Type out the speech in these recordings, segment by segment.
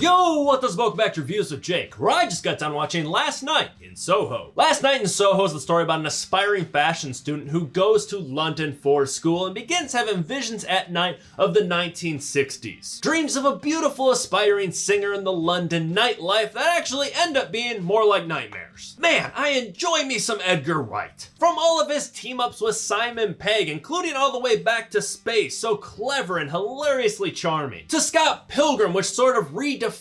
Yo, what does welcome back to Reviews with Jake, where I just got done watching Last Night in Soho. Last Night in Soho is the story about an aspiring fashion student who goes to London for school and begins having visions at night of the 1960s. Dreams of a beautiful aspiring singer in the London nightlife that actually end up being more like nightmares. Man, I enjoy me some Edgar Wright. From all of his team-ups with Simon Pegg, including all the way back to Space, so clever and hilariously charming, to Scott Pilgrim, which sort of redefined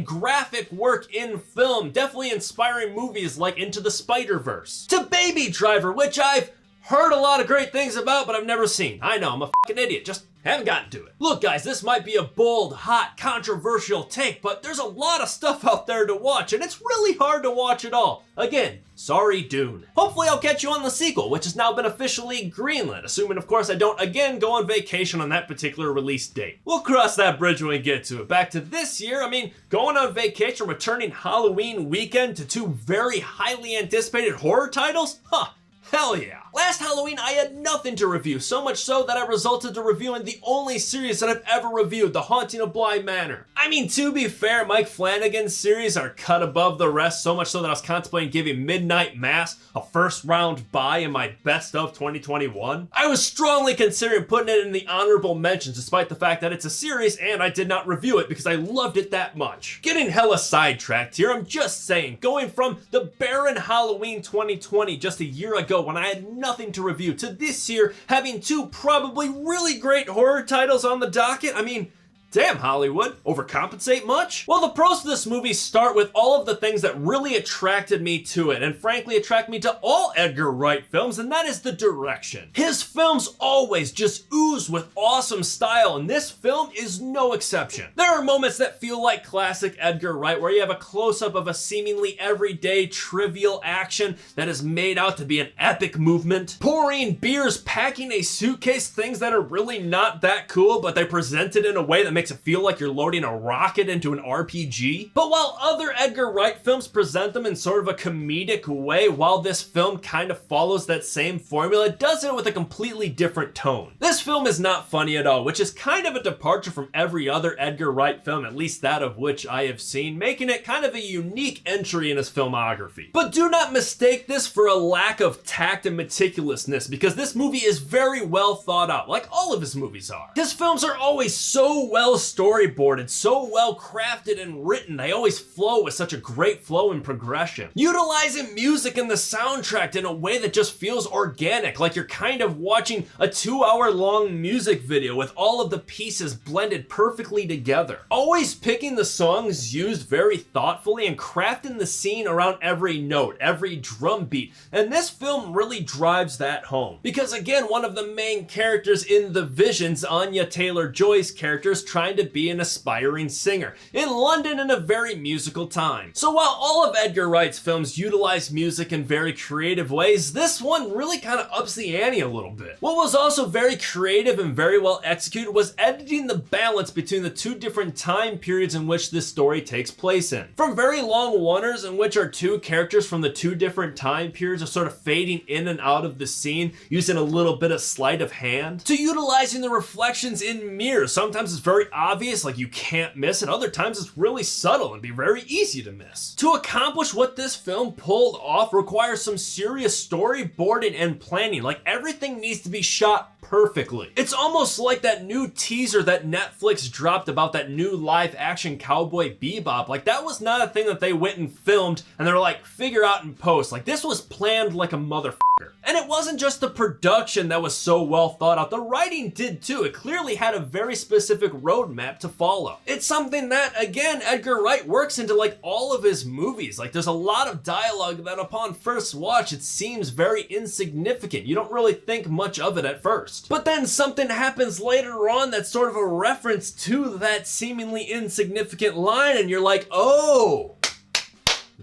graphic work in film, definitely inspiring movies like Into the Spider-Verse, to Baby Driver, which I've heard a lot of great things about, but I've never seen. I know, I'm a fucking idiot, just haven't gotten to it. Look guys, this might be a bold, hot, controversial take, but there's a lot of stuff out there to watch, and it's really hard to watch it all. Again, sorry Dune. Hopefully I'll catch you on the sequel, which has now been officially greenlit, assuming of course I don't again go on vacation on that particular release date. We'll cross that bridge when we get to it. Back to this year, going on vacation, returning Halloween weekend to two very highly anticipated horror titles? Huh. Hell yeah. Last Halloween, I had nothing to review, so much so that I resulted to reviewing the only series that I've ever reviewed, The Haunting of Bly Manor. To be fair, Mike Flanagan's series are cut above the rest, so much so that I was contemplating giving Midnight Mass a first round buy in my best of 2021. I was strongly considering putting it in the honorable mentions, despite the fact that it's a series and I did not review it because I loved it that much. Getting hella sidetracked here, I'm just saying, going from the barren Halloween 2020 just a year ago when I had nothing to review, to this year having two probably really great horror titles on the docket. Damn, Hollywood, overcompensate much? Well, the pros to this movie start with all of the things that really attracted me to it, and frankly attract me to all Edgar Wright films, and that is the direction. His films always just ooze with awesome style, and this film is no exception. There are moments that feel like classic Edgar Wright, where you have a close-up of a seemingly everyday, trivial action that is made out to be an epic movement. Pouring beers, packing a suitcase, things that are really not that cool, but they present it in a way that makes it feel like you're loading a rocket into an RPG. But while other Edgar Wright films present them in sort of a comedic way, while this film kind of follows that same formula, it does it with a completely different tone. This film is not funny at all, which is kind of a departure from every other Edgar Wright film, at least that of which I have seen, making it kind of a unique entry in his filmography. But do not mistake this for a lack of tact and meticulousness, because this movie is very well thought out, like all of his movies are. His films are always so well storyboarded, so well crafted and written. They always flow with such a great flow and progression, utilizing music in the soundtrack in a way that just feels organic, like you're kind of watching a 2-hour long music video with all of the pieces blended perfectly together. Always picking the songs used very thoughtfully and crafting the scene around every note, every drum beat, and this film really drives that home. Because again, one of the main characters in the visions, Anya Taylor-Joy's character, is trying to be an aspiring singer in London in a very musical time. So while all of Edgar Wright's films utilize music in very creative ways, this one really kind of ups the ante a little bit. What was also very creative and very well executed was editing the balance between the two different time periods in which this story takes place in. From very long oneers in which our two characters from the two different time periods are sort of fading in and out of the scene using a little bit of sleight of hand, to utilizing the reflections in mirrors. Sometimes it's very obvious, like you can't miss it. Other times it's really subtle and be very easy to miss. To accomplish what this film pulled off requires some serious storyboarding and planning. Like everything needs to be shot perfectly. It's almost like that new teaser that Netflix dropped about that new live action Cowboy Bebop. Like that was not a thing that they went and filmed and they were like, figure out in post. Like this was planned like a motherfucker. And it wasn't just the production that was so well thought out, the writing did too. It clearly had a very specific roadmap to follow. It's something that, again, Edgar Wright works into like all of his movies. Like there's a lot of dialogue that upon first watch, it seems very insignificant. You don't really think much of it at first. But then something happens later on that's sort of a reference to that seemingly insignificant line and you're like, oh,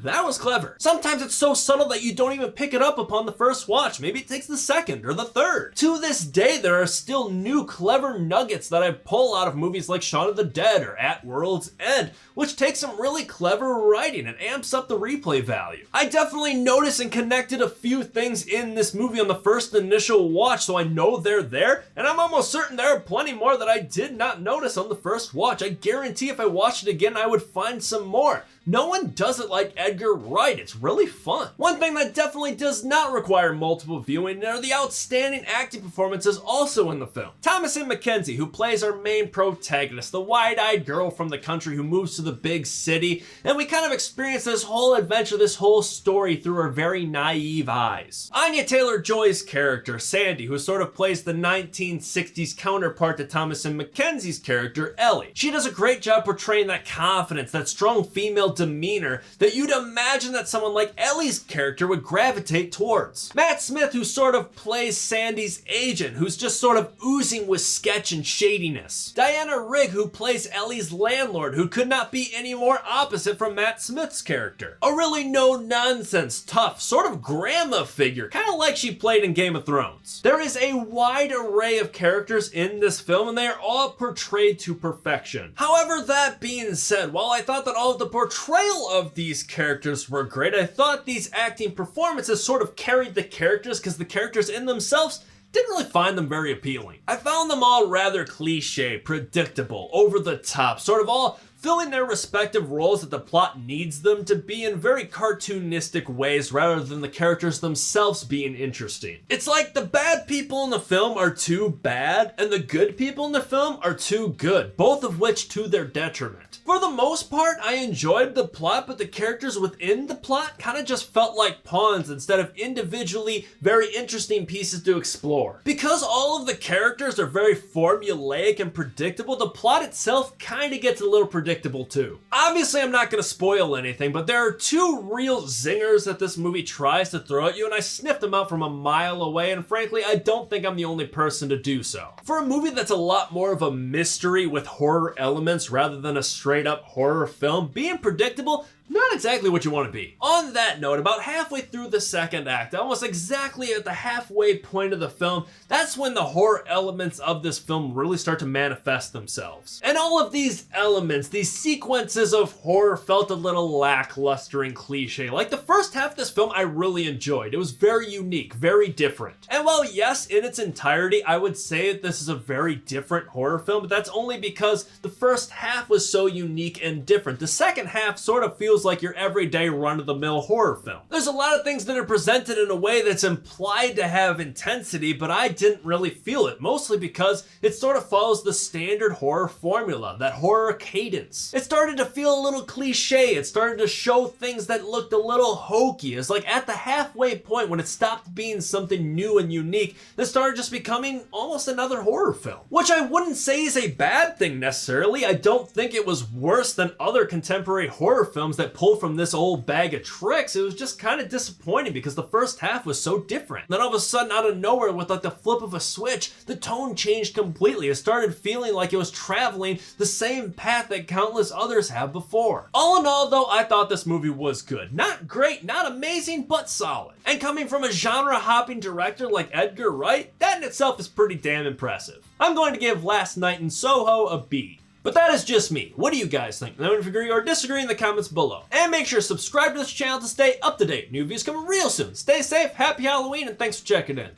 that was clever. Sometimes it's so subtle that you don't even pick it up upon the first watch. Maybe it takes the second or the third. To this day, there are still new clever nuggets that I pull out of movies like Shaun of the Dead or At World's End, which takes some really clever writing and amps up the replay value. I definitely noticed and connected a few things in this movie on the first initial watch, so I know they're there, and I'm almost certain there are plenty more that I did not notice on the first watch. I guarantee if I watched it again, I would find some more. No one does it like Edgar Wright. It's really fun. One thing that definitely does not require multiple viewing are the outstanding acting performances also in the film. Thomasin McKenzie, who plays our main protagonist, the wide-eyed girl from the country who moves to the big city, and we kind of experience this whole adventure, this whole story through her very naive eyes. Anya Taylor-Joy's character, Sandy, who sort of plays the 1960s counterpart to Thomasin McKenzie's character, Ellie. She does a great job portraying that confidence, that strong female demeanor that you'd imagine that someone like Ellie's character would gravitate towards. Matt Smith, who sort of plays Sandy's agent, who's just sort of oozing with sketch and shadiness. Diana Rigg, who plays Ellie's landlord, who could not be any more opposite from Matt Smith's character. A really no-nonsense, tough, sort of grandma figure, kind of like she played in Game of Thrones. There is a wide array of characters in this film, and they are all portrayed to perfection. However, that being said, while I thought that all of the portrayal of these characters were great, I thought these acting performances sort of carried the characters because the characters in themselves didn't really find them very appealing. I found them all rather cliche, predictable, over the top, sort of all filling their respective roles that the plot needs them to be in very cartoonistic ways rather than the characters themselves being interesting. It's like the bad people in the film are too bad and the good people in the film are too good, both of which to their detriment. For the most part, I enjoyed the plot, but the characters within the plot kind of just felt like pawns instead of individually very interesting pieces to explore. Because all of the characters are very formulaic and predictable, the plot itself kind of gets a little predictable too. Obviously, I'm not going to spoil anything, but there are two real zingers that this movie tries to throw at you, and I sniffed them out from a mile away, and frankly, I don't think I'm the only person to do so. For a movie that's a lot more of a mystery with horror elements rather than a straight-up horror film, being predictable, not exactly what you want to be. On that note, about halfway through the second act, almost exactly at the halfway point of the film, that's when the horror elements of this film really start to manifest themselves. And all of these elements, these sequences of horror felt a little lackluster and cliche. Like the first half of this film I really enjoyed. It was very unique, very different. And while yes, in its entirety, I would say that this is a very different horror film, but that's only because the first half was so unique and different. The second half sort of feels like your everyday run-of-the-mill horror film. There's a lot of things that are presented in a way that's implied to have intensity, but I didn't really feel it, mostly because it sort of follows the standard horror formula, that horror cadence. It started to feel a little cliche. It started to show things that looked a little hokey. It's like at the halfway point when it stopped being something new and unique, it started just becoming almost another horror film, which I wouldn't say is a bad thing necessarily. I don't think it was worse than other contemporary horror films that pull from this old bag of tricks. It was just kind of disappointing because the first half was so different. Then all of a sudden, out of nowhere, with like the flip of a switch, the tone changed completely. It started feeling like it was traveling the same path that countless others have before. All in all, though, I thought this movie was good. Not great, not amazing, but solid. And coming from a genre-hopping director like Edgar Wright, that in itself is pretty damn impressive. I'm going to give Last Night in Soho a B. But that is just me. What do you guys think? Let me know if you agree or disagree in the comments below. And make sure to subscribe to this channel to stay up to date. New videos coming real soon. Stay safe, happy Halloween, and thanks for checking in.